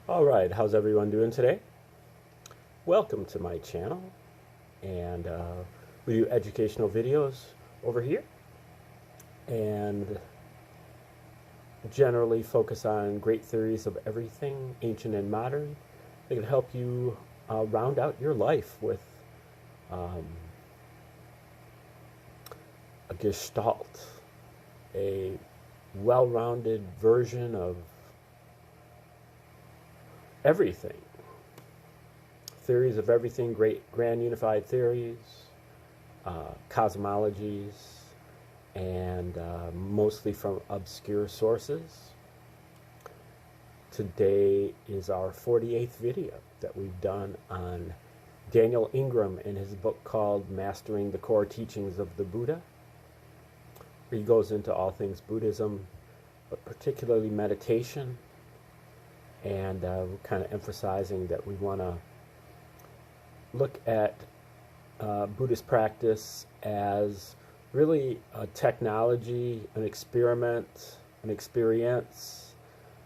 All right, how's everyone doing today? Welcome to my channel, and we do educational videos over here, and generally focus on great theories of everything, ancient and modern. They can help you round out your life with um, a gestalt, a well-rounded version of everything. Theories of everything, great grand unified theories, cosmologies, and mostly from obscure sources. Today is our 48th video that we've done on Daniel Ingram in his book called Mastering the Core Teachings of the Buddha. He goes into all things Buddhism, but particularly meditation, and we're kind of emphasizing that we want to look at Buddhist practice as really a technology, an experiment, an experience,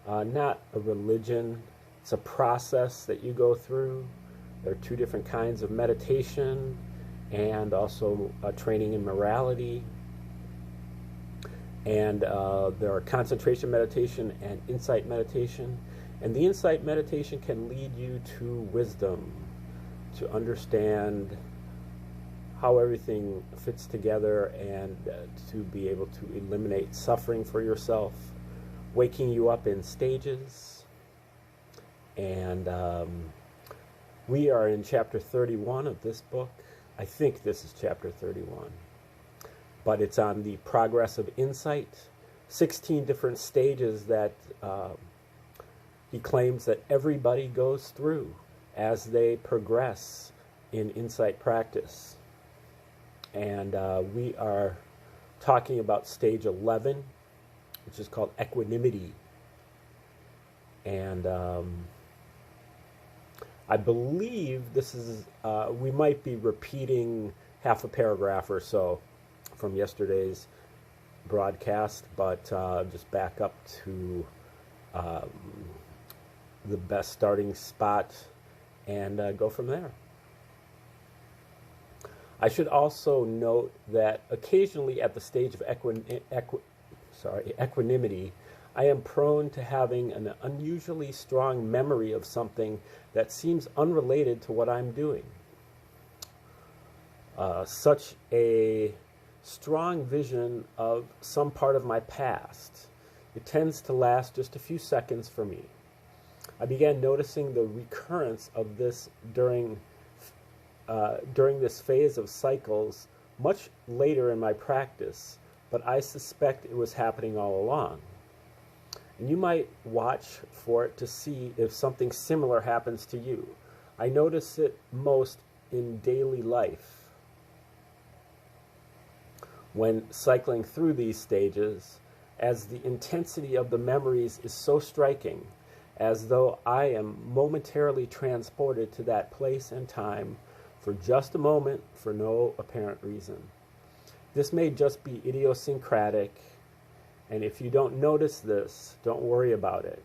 not a religion. It's a process that you go through. There are two different kinds of meditation and also training in morality. And there are concentration meditation and insight meditation. And the insight meditation can lead you to wisdom, to understand how everything fits together, and to be able to eliminate suffering for yourself, waking you up in stages. And we are in chapter 31 of this book. I think this is chapter 31. But it's on the progress of insight, 16 different stages that he claims that everybody goes through as they progress in insight practice. And we are talking about stage 11, which is called equanimity. And I believe this is, we might be repeating half a paragraph or so from yesterday's broadcast, but just back up to the best starting spot and go from there. I should also note that occasionally at the stage of equanimity, I am prone to having an unusually strong memory of something that seems unrelated to what I'm doing. Such a strong vision of some part of my past. It tends to last just a few seconds for me. I began noticing the recurrence of this during this phase of cycles much later in my practice, but I suspect it was happening all along. And you might watch for it to see if something similar happens to you. I notice it most in daily life. When cycling through these stages, as the intensity of the memories is so striking, as though I am momentarily transported to that place and time for just a moment for no apparent reason. This may just be idiosyncratic, and if you don't notice this, don't worry about it.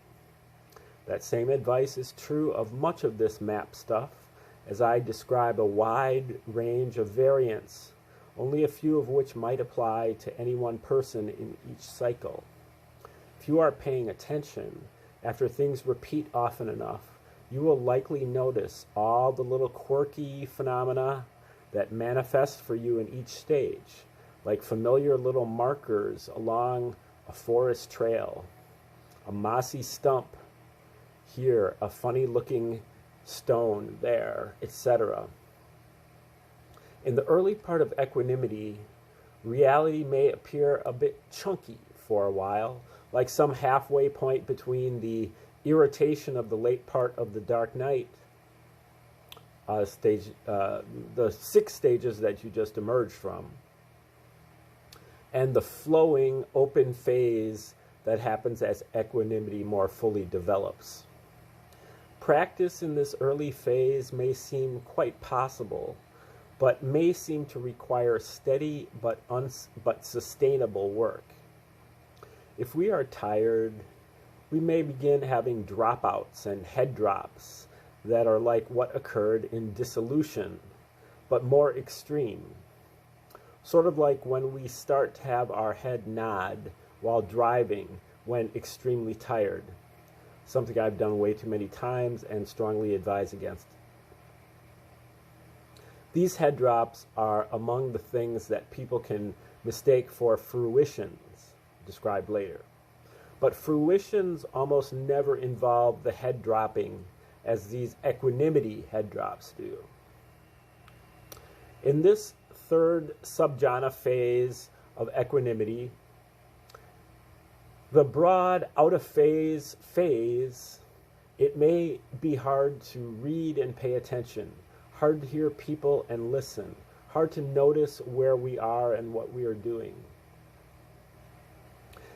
That same advice is true of much of this map stuff, as I describe a wide range of variants, only a few of which might apply to any one person in each cycle. If you are paying attention, after things repeat often enough, you will likely notice all the little quirky phenomena that manifest for you in each stage, like familiar little markers along a forest trail, a mossy stump here, a funny-looking stone there, etc. In the early part of equanimity, reality may appear a bit chunky for a while, like some halfway point between the irritation of the late part of the dark night stage, the 6 stages that you just emerged from, and the flowing open phase that happens as equanimity more fully develops. Practice in this early phase may seem quite possible, but may seem to require steady but sustainable work. If we are tired, we may begin having dropouts and head drops that are like what occurred in dissolution, but more extreme. Sort of like when we start to have our head nod while driving when extremely tired. Something I've done way too many times and strongly advise against. These head drops are among the things that people can mistake for fruitions, described later. But fruitions almost never involve the head dropping as these equanimity head drops do. In this third subjhana phase of equanimity, the broad out-of-phase phase, it may be hard to read and pay attention, hard to hear people and listen, hard to notice where we are and what we are doing.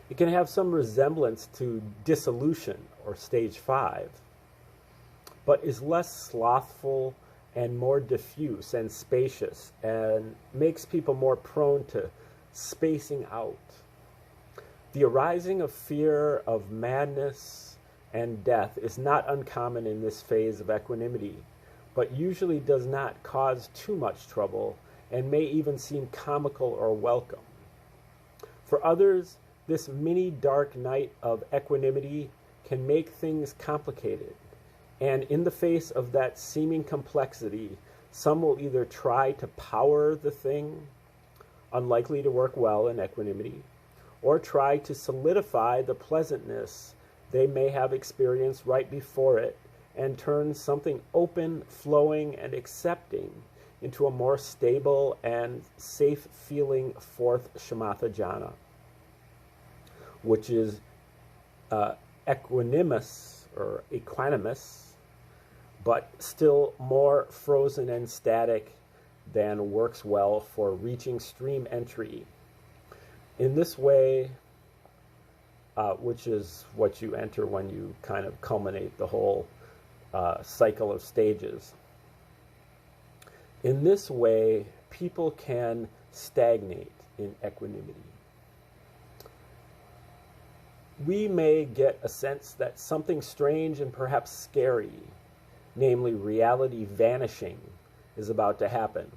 It can have some resemblance to dissolution, or stage 5, but is less slothful and more diffuse and spacious, and makes people more prone to spacing out. The arising of fear of madness and death is not uncommon in this phase of equanimity, but usually does not cause too much trouble and may even seem comical or welcome. For others, this mini dark night of equanimity can make things complicated, and in the face of that seeming complexity, some will either try to power the thing, unlikely to work well in equanimity, or try to solidify the pleasantness they may have experienced right before it and turn something open, flowing, and accepting into a more stable and safe-feeling fourth shamatha jhana, which is equanimous, or equanimous, but still more frozen and static than works well for reaching stream entry. In this way, which is what you enter when you kind of culminate the whole cycle of stages. In this way, people can stagnate in equanimity. We may get a sense that something strange and perhaps scary, namely reality vanishing, is about to happen.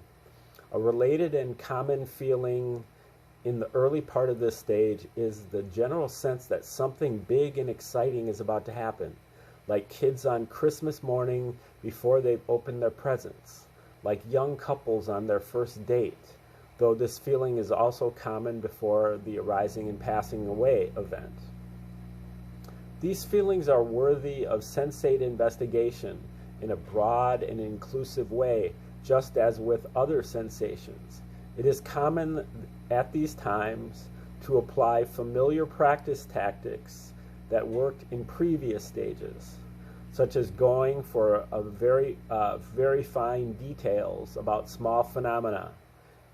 A related and common feeling in the early part of this stage is the general sense that something big and exciting is about to happen, like kids on Christmas morning before they've opened their presents, like young couples on their first date, though this feeling is also common before the arising and passing away event. These feelings are worthy of sensate investigation in a broad and inclusive way, just as with other sensations. It is common at these times to apply familiar practice tactics that worked in previous stages, such as going for very fine details about small phenomena,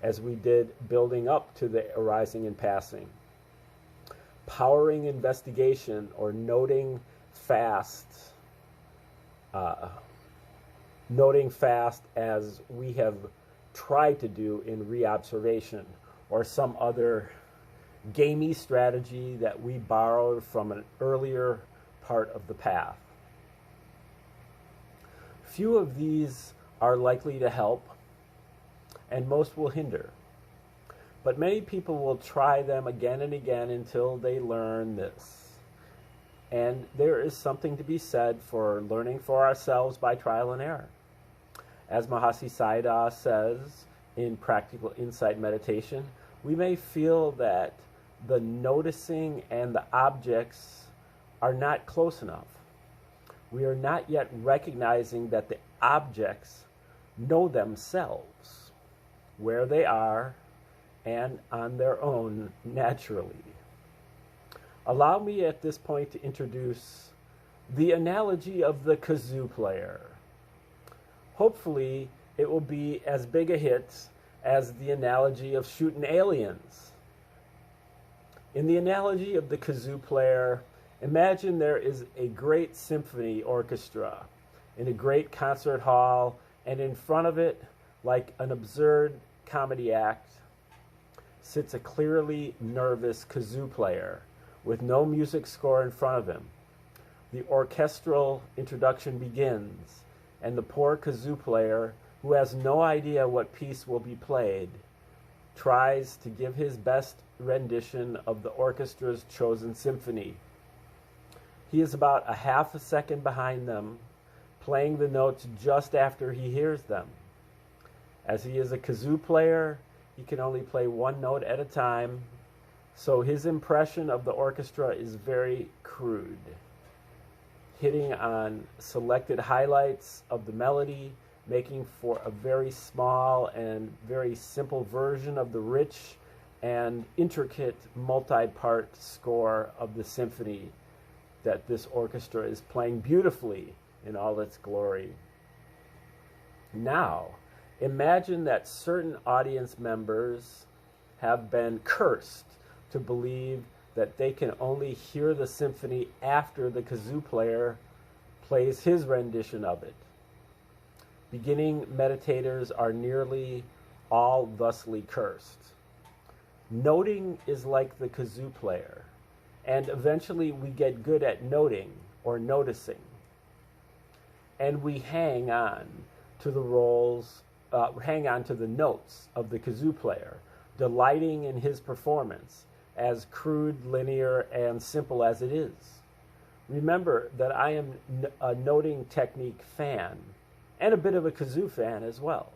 as we did building up to the arising and passing. Powering investigation, or noting fast as we have tried to do in reobservation, or some other gamey strategy that we borrowed from an earlier part of the path. Few of these are likely to help, and most will hinder. But many people will try them again and again until they learn this. And there is something to be said for learning for ourselves by trial and error. As Mahasi Sayadaw says in Practical Insight Meditation, we may feel that the noticing and the objects are not close enough. We are not yet recognizing that the objects know themselves, where they are, and on their own naturally. Allow me at this point to introduce the analogy of the kazoo player. Hopefully, it will be as big a hit as the analogy of shooting aliens. In the analogy of the kazoo player, imagine there is a great symphony orchestra in a great concert hall, and in front of it, like an absurd comedy act, sits a clearly nervous kazoo player with no music score in front of him, the orchestral introduction begins, and the poor kazoo player, who has no idea what piece will be played, tries to give his best rendition of the orchestra's chosen symphony. He is about a half a second behind them, playing the notes just after he hears them. As he is a kazoo player, he can only play one note at a time, so his impression of the orchestra is very crude, hitting on selected highlights of the melody, making for a very small and very simple version of the rich and intricate multi-part score of the symphony that this orchestra is playing beautifully in all its glory. Now, imagine that certain audience members have been cursed to believe that they can only hear the symphony after the kazoo player plays his rendition of it. Beginning meditators are nearly all thusly cursed. Noting is like the kazoo player, and eventually we get good at noting or noticing. And we hang on to the notes of the kazoo player, delighting in his performance, as crude, linear, and simple as it is. Remember that I am a noting technique fan, and a bit of a kazoo fan as well.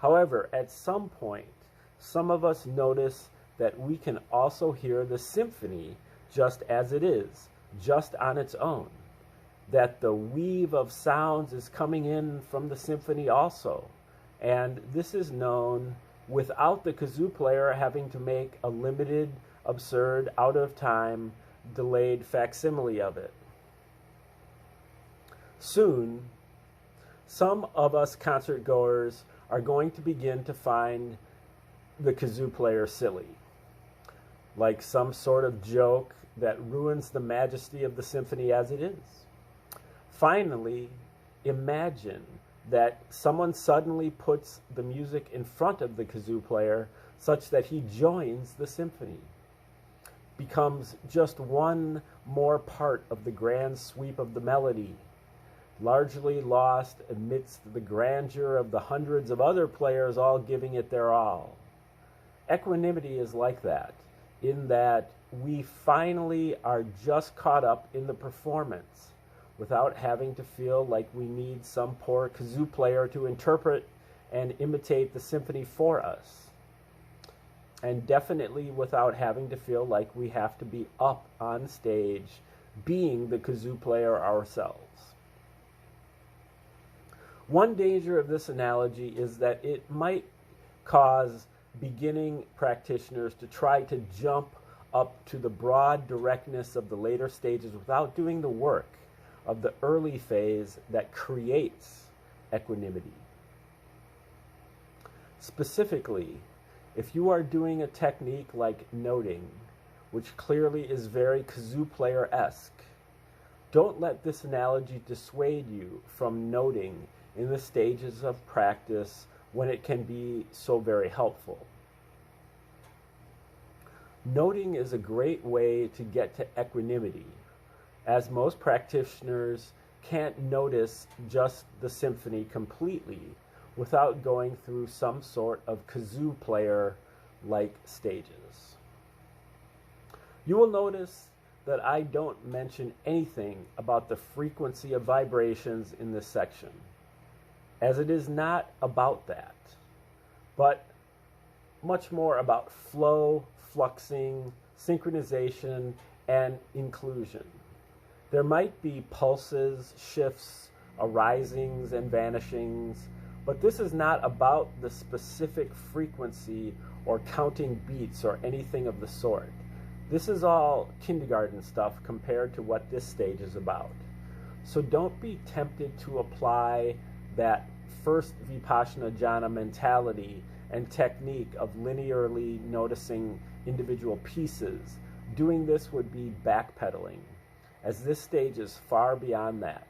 However, at some point, some of us notice that we can also hear the symphony just as it is, just on its own. That the weave of sounds is coming in from the symphony also. And this is known without the kazoo player having to make a limited, absurd, out of time, delayed facsimile of it. Soon, some of us concert goers are going to begin to find the kazoo player silly, like some sort of joke that ruins the majesty of the symphony as it is. Finally, imagine that someone suddenly puts the music in front of the kazoo player such that he joins the symphony, becomes just one more part of the grand sweep of the melody, largely lost amidst the grandeur of the hundreds of other players all giving it their all. Equanimity is like that, in that we finally are just caught up in the performance without having to feel like we need some poor kazoo player to interpret and imitate the symphony for us. And definitely without having to feel like we have to be up on stage being the kazoo player ourselves. One danger of this analogy is that it might cause beginning practitioners to try to jump up to the broad directness of the later stages without doing the work of the early phase that creates equanimity. Specifically, if you are doing a technique like noting, which clearly is very kazoo player-esque, don't let this analogy dissuade you from noting in the stages of practice when it can be so very helpful. Noting is a great way to get to equanimity, as most practitioners can't notice just the symphony completely without going through some sort of kazoo player-like stages. You will notice that I don't mention anything about the frequency of vibrations in this section, as it is not about that, but much more about flow, fluxing, synchronization, and inclusion. There might be pulses, shifts, arisings, and vanishings, but this is not about the specific frequency or counting beats or anything of the sort. This is all kindergarten stuff compared to what this stage is about. So don't be tempted to apply that first Vipassana jhana mentality and technique of linearly noticing individual pieces. Doing this would be backpedaling, as this stage is far beyond that,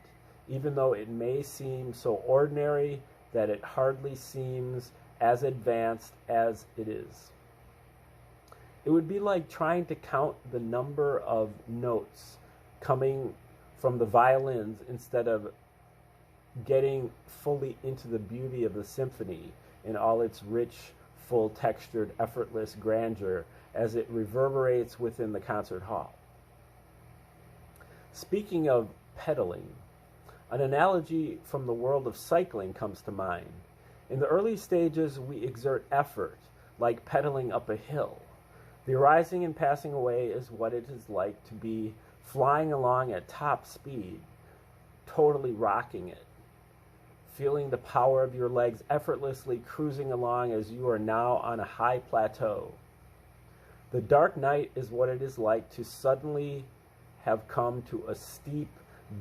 even though it may seem so ordinary that it hardly seems as advanced as it is. It would be like trying to count the number of notes coming from the violins instead of getting fully into the beauty of the symphony in all its rich, full textured, effortless grandeur as it reverberates within the concert hall. Speaking of pedaling, an analogy from the world of cycling comes to mind. In the early stages, we exert effort, like pedaling up a hill. The arising and passing away is what it is like to be flying along at top speed, totally rocking it, feeling the power of your legs effortlessly cruising along as you are now on a high plateau. The dark night is what it is like to suddenly have come to a steep,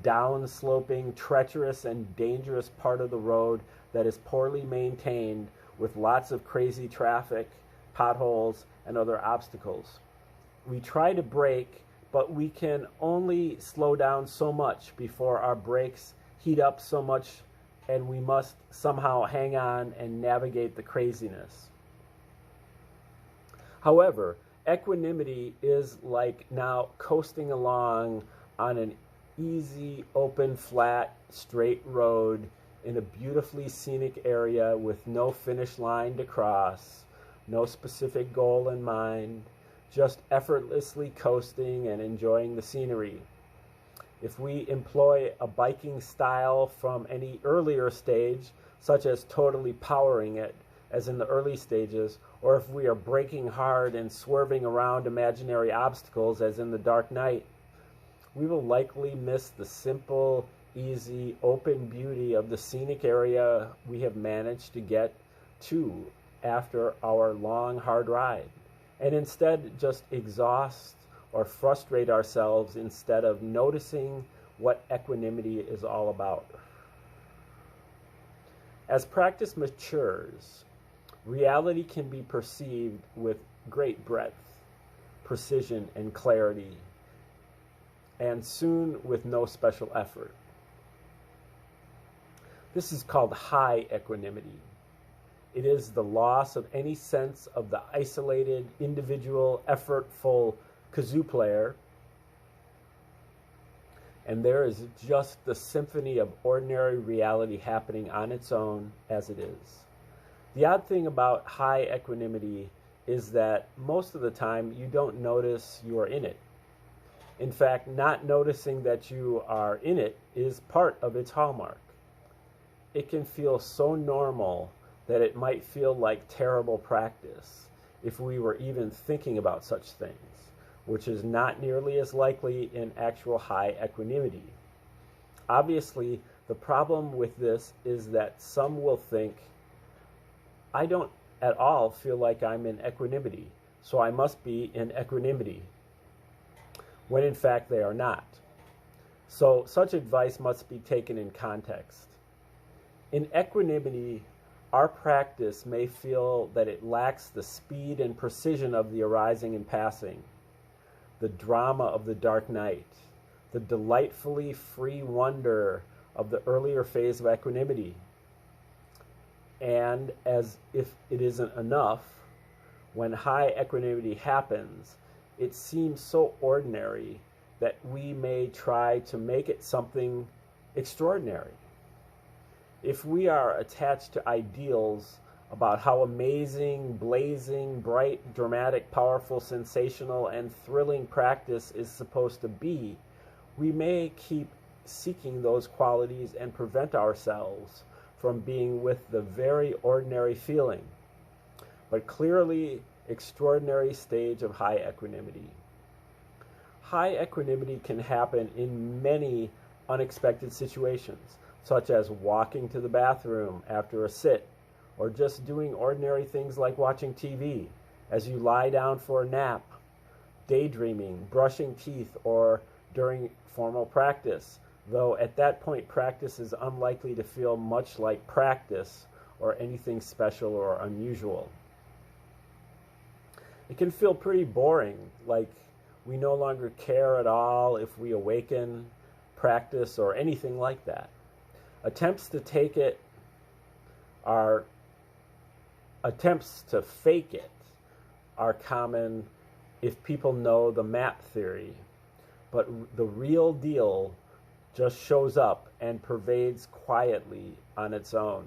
down-sloping, treacherous, and dangerous part of the road that is poorly maintained with lots of crazy traffic, potholes, and other obstacles. We try to brake, but we can only slow down so much before our brakes heat up so much, and we must somehow hang on and navigate the craziness. However, equanimity is like now coasting along on an easy, open, flat, straight road in a beautifully scenic area with no finish line to cross, no specific goal in mind, just effortlessly coasting and enjoying the scenery. If we employ a biking style from any earlier stage, such as totally powering it, as in the early stages, or if we are braking hard and swerving around imaginary obstacles, as in the dark night, we will likely miss the simple, easy, open beauty of the scenic area we have managed to get to after our long, hard ride, and instead just exhaust or frustrate ourselves instead of noticing what equanimity is all about. As practice matures, reality can be perceived with great breadth, precision, and clarity, and soon with no special effort. This is called high equanimity. It is the loss of any sense of the isolated, individual, effortful kazoo player, and there is just the symphony of ordinary reality happening on its own as it is. The odd thing about high equanimity is that most of the time you don't notice you are in it. In fact, not noticing that you are in it is part of its hallmark. It can feel so normal that it might feel like terrible practice if we were even thinking about such things, which is not nearly as likely in actual high equanimity. Obviously, the problem with this is that some will think, I don't at all feel like I'm in equanimity, so I must be in equanimity, when in fact they are not. So such advice must be taken in context. In equanimity, our practice may feel that it lacks the speed and precision of the arising and passing, the drama of the dark night, the delightfully free wonder of the earlier phase of equanimity. And as if it isn't enough, when high equanimity happens, it seems so ordinary that we may try to make it something extraordinary. If we are attached to ideals about how amazing, blazing, bright, dramatic, powerful, sensational, and thrilling practice is supposed to be, we may keep seeking those qualities and prevent ourselves from being with the very ordinary feeling, but clearly extraordinary stage of high equanimity. High equanimity can happen in many unexpected situations, such as walking to the bathroom after a sit, or just doing ordinary things like watching TV as you lie down for a nap, daydreaming, brushing teeth, or during formal practice, though at that point practice is unlikely to feel much like practice or anything special or unusual. It can feel pretty boring, like we no longer care at all if we awaken, practice, or anything like that. Attempts to fake it are common if people know the map theory, but the real deal just shows up and pervades quietly on its own.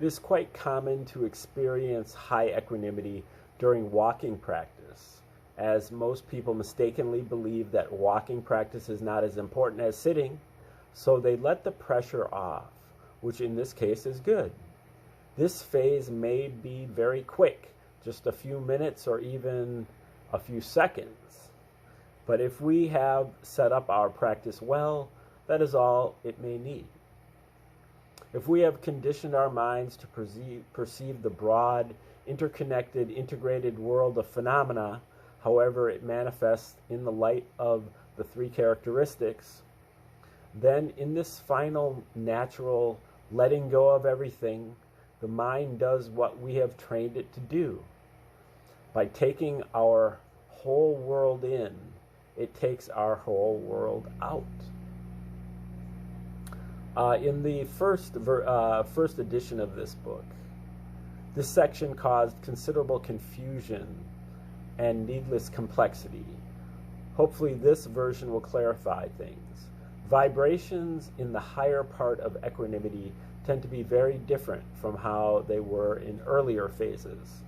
It is quite common to experience high equanimity during walking practice, as most people mistakenly believe that walking practice is not as important as sitting, so they let the pressure off, which in this case is good. This phase may be very quick, just a few minutes or even a few seconds. But if we have set up our practice well, that is all it may need. If we have conditioned our minds to perceive the broad, interconnected, integrated world of phenomena, however it manifests in the light of the three characteristics, then in this final natural letting go of everything, the mind does what we have trained it to do. By taking our whole world in, it takes our whole world out. In the first edition of this book, this section caused considerable confusion and needless complexity. Hopefully this version will clarify things. Vibrations in the higher part of equanimity tend to be very different from how they were in earlier phases.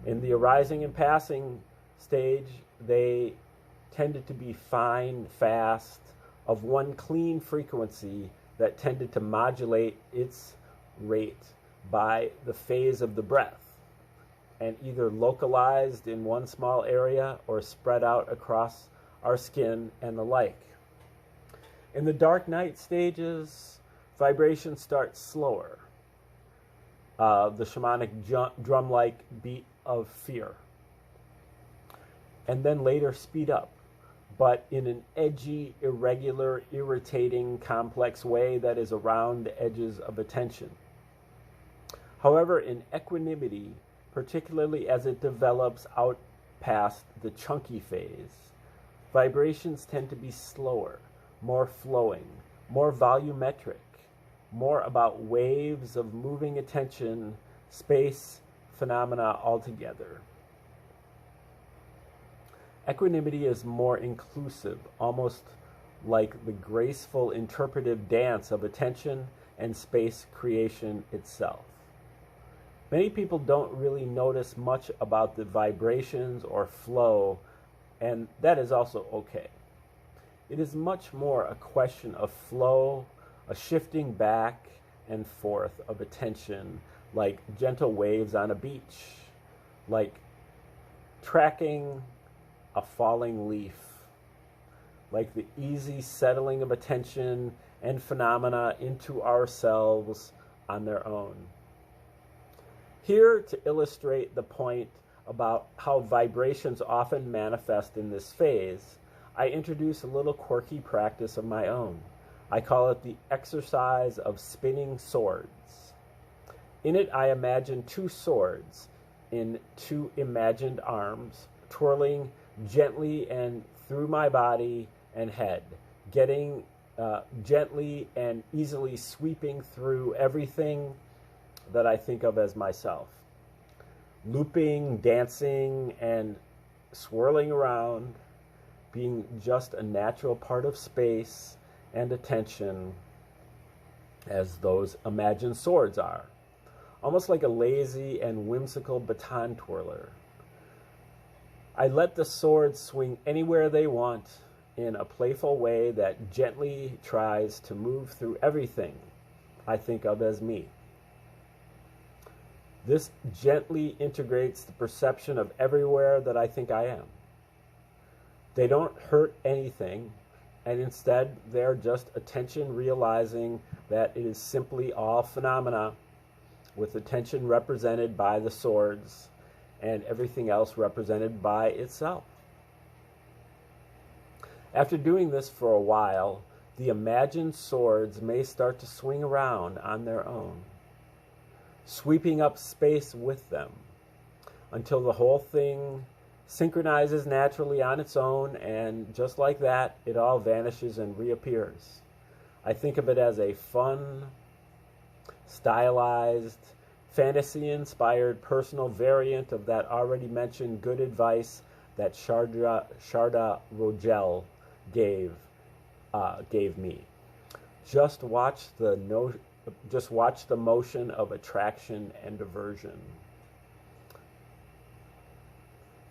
In the arising and passing stage, they tended to be fine, fast, of one clean frequency that tended to modulate its rate by the phase of the breath, and either localized in one small area or spread out across our skin and the like. In the dark night stages, vibration starts slower, the shamanic drum-like beat of fear, and then later speed up, but in an edgy, irregular, irritating, complex way that is around the edges of attention. However, in equanimity, particularly as it develops out past the chunky phase, vibrations tend to be slower, more flowing, more volumetric, more about waves of moving attention, space, phenomena altogether. Equanimity is more inclusive, almost like the graceful interpretive dance of attention and space creation itself. Many people don't really notice much about the vibrations or flow, and that is also okay. It is much more a question of flow, a shifting back and forth of attention, like gentle waves on a beach, like tracking a falling leaf, like the easy settling of attention and phenomena into ourselves on their own. Here, to illustrate the point about how vibrations often manifest in this phase, I introduce a little quirky practice of my own. I call it the exercise of spinning swords. In it, I imagine two swords in two imagined arms, twirling gently and through my body and head, getting gently and easily sweeping through everything that I think of as myself. Looping, dancing, and swirling around, being just a natural part of space and attention as those imagined swords are. Almost like a lazy and whimsical baton twirler. I let the swords swing anywhere they want in a playful way that gently tries to move through everything I think of as me. This gently integrates the perception of everywhere that I think I am. They don't hurt anything, and instead they're just attention realizing that it is simply all phenomena, with attention represented by the swords and everything else represented by itself. After doing this for a while, the imagined swords may start to swing around on their own, sweeping up space with them, until the whole thing synchronizes naturally on its own, and just like that, it all vanishes and reappears. I think of it as a fun, stylized, fantasy-inspired personal variant of that already mentioned good advice that Sharda Rogel gave gave me. Just watch the motion of attraction and aversion.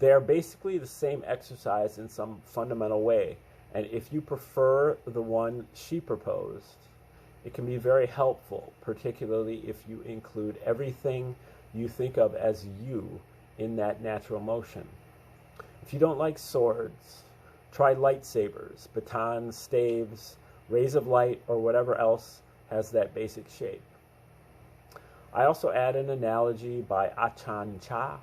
They are basically the same exercise in some fundamental way, and if you prefer the one she proposed, it can be very helpful, particularly if you include everything you think of as you in that natural motion. If you don't like swords, try lightsabers, batons, staves, rays of light, or whatever else has that basic shape. I also add an analogy by Ajahn Chah,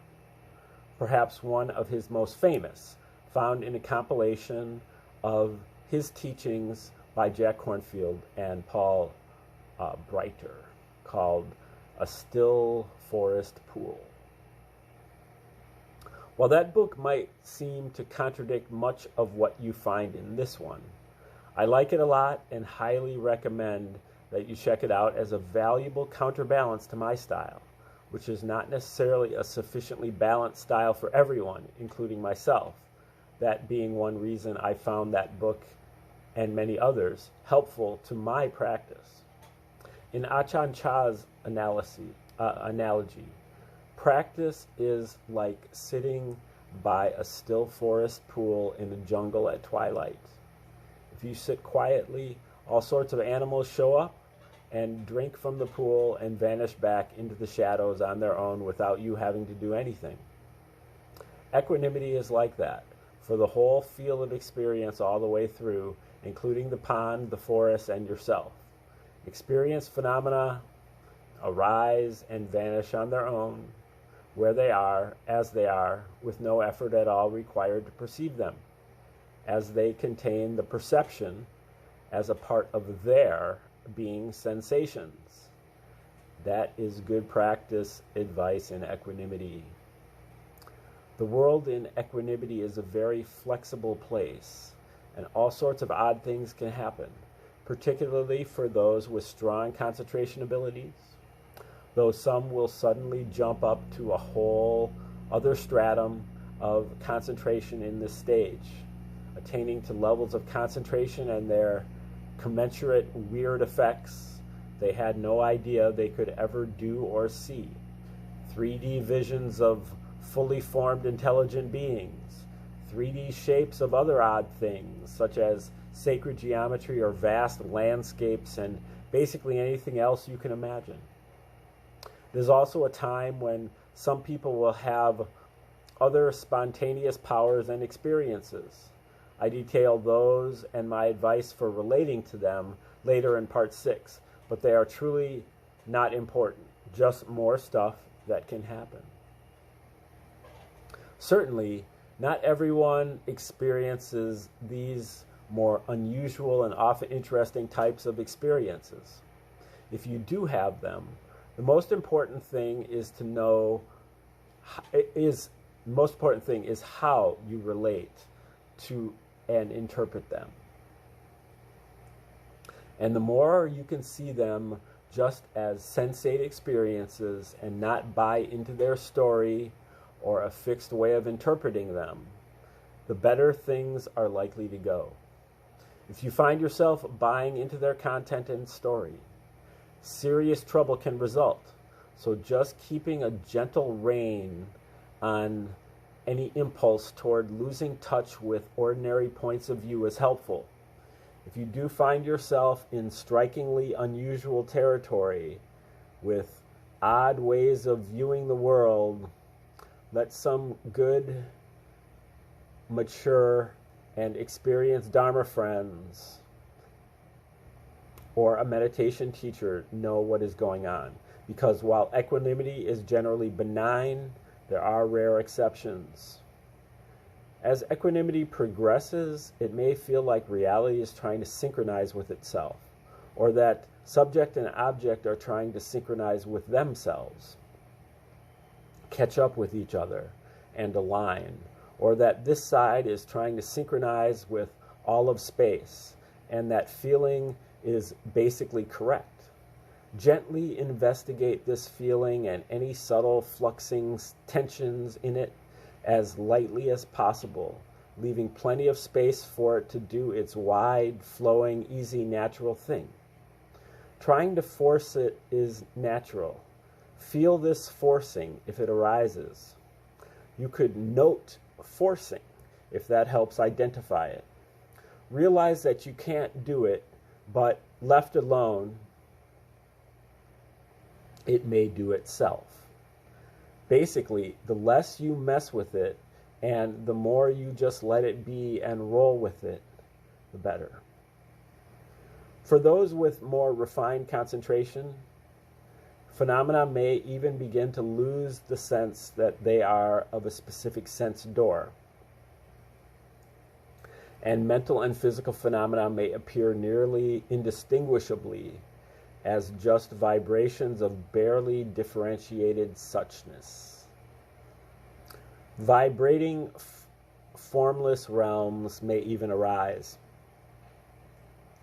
perhaps one of his most famous, found in a compilation of his teachings by Jack Kornfield and Paul Breiter, called A Still Forest Pool. While that book might seem to contradict much of what you find in this one, I like it a lot and highly recommend that you check it out as a valuable counterbalance to my style, which is not necessarily a sufficiently balanced style for everyone, including myself, that being one reason I found that book and many others helpful to my practice. In Ajahn Chah's analogy, practice is like sitting by a still forest pool in a jungle at twilight. If you sit quietly, all sorts of animals show up and drink from the pool and vanish back into the shadows on their own without you having to do anything. Equanimity is like that, for the whole field of experience all the way through, including the pond, the forest, and yourself. Experience phenomena arise and vanish on their own, where they are, as they are, with no effort at all required to perceive them, as they contain the perception as a part of their being sensations. That is good practice advice in equanimity. The world in equanimity is a very flexible place, and all sorts of odd things can happen, particularly for those with strong concentration abilities, though some will suddenly jump up to a whole other stratum of concentration in this stage, attaining to levels of concentration and their commensurate weird effects they had no idea they could ever do or see. 3D visions of fully formed intelligent beings, 3D shapes of other odd things, such as sacred geometry or vast landscapes, and basically anything else you can imagine. There's also a time when some people will have other spontaneous powers and experiences. I detail those and my advice for relating to them later in part 6, but they are truly not important, just more stuff that can happen. Certainly, not everyone experiences these more unusual and often interesting types of experiences. If you do have them, the most important thing is how you relate to and interpret them. And the more you can see them just as sensate experiences and not buy into their story or a fixed way of interpreting them, the better things are likely to go. If you find yourself buying into their content and story, serious trouble can result. So just keeping a gentle rein on any impulse toward losing touch with ordinary points of view is helpful. If you do find yourself in strikingly unusual territory with odd ways of viewing the world, let some good, mature, and experienced Dharma friends or a meditation teacher know what is going on. Because while equanimity is generally benign, there are rare exceptions. As equanimity progresses, it may feel like reality is trying to synchronize with itself, or that subject and object are trying to synchronize with themselves, catch up with each other, and align, or that this side is trying to synchronize with all of space, and that feeling is basically correct. Gently investigate this feeling and any subtle fluxing tensions in it as lightly as possible, leaving plenty of space for it to do its wide, flowing, easy, natural thing. Trying to force it is natural. Feel this forcing if it arises. You could note forcing if that helps identify it. Realize that you can't do it, but left alone, it may do itself. Basically, the less you mess with it and the more you just let it be and roll with it, the better. For those with more refined concentration, phenomena may even begin to lose the sense that they are of a specific sense door. And mental and physical phenomena may appear nearly indistinguishably as just vibrations of barely differentiated suchness. Vibrating formless realms may even arise,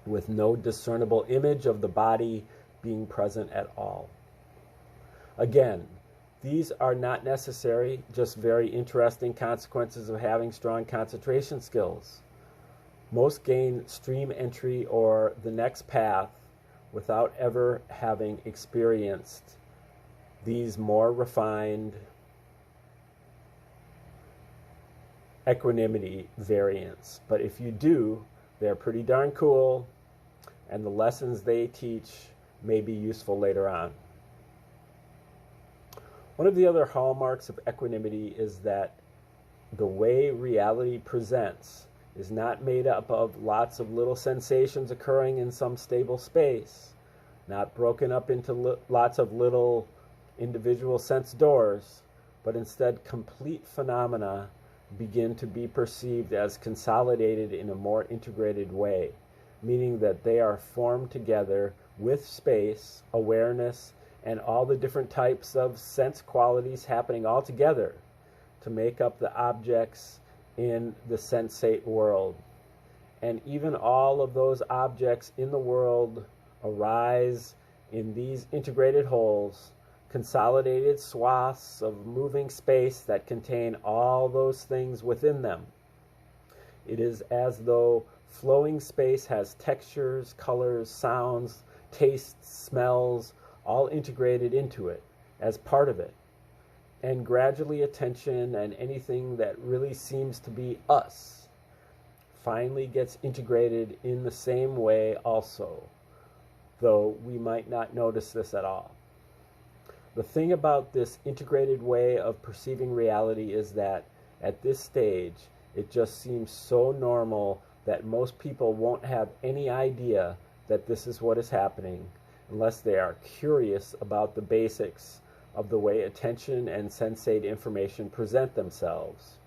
with no discernible image of the body being present at all. Again, these are not necessary, just very interesting consequences of having strong concentration skills. Most gain stream entry or the next path without ever having experienced these more refined equanimity variants. But if you do, they're pretty darn cool, and the lessons they teach may be useful later on. One of the other hallmarks of equanimity is that the way reality presents is not made up of lots of little sensations occurring in some stable space, not broken up into lots of little individual sense doors, but instead complete phenomena begin to be perceived as consolidated in a more integrated way, meaning that they are formed together with space, awareness, and all the different types of sense qualities happening all together to make up the objects in the sensate world. And even all of those objects in the world arise in these integrated wholes, consolidated swaths of moving space that contain all those things within them. It is as though flowing space has textures, colors, sounds, tastes, smells, all integrated into it as part of it. And gradually attention and anything that really seems to be us finally gets integrated in the same way also, though we might not notice this at all. The thing about this integrated way of perceiving reality is that at this stage, it just seems so normal that most people won't have any idea that this is what is happening unless they are curious about the basics of the way attention and sensate information present themselves.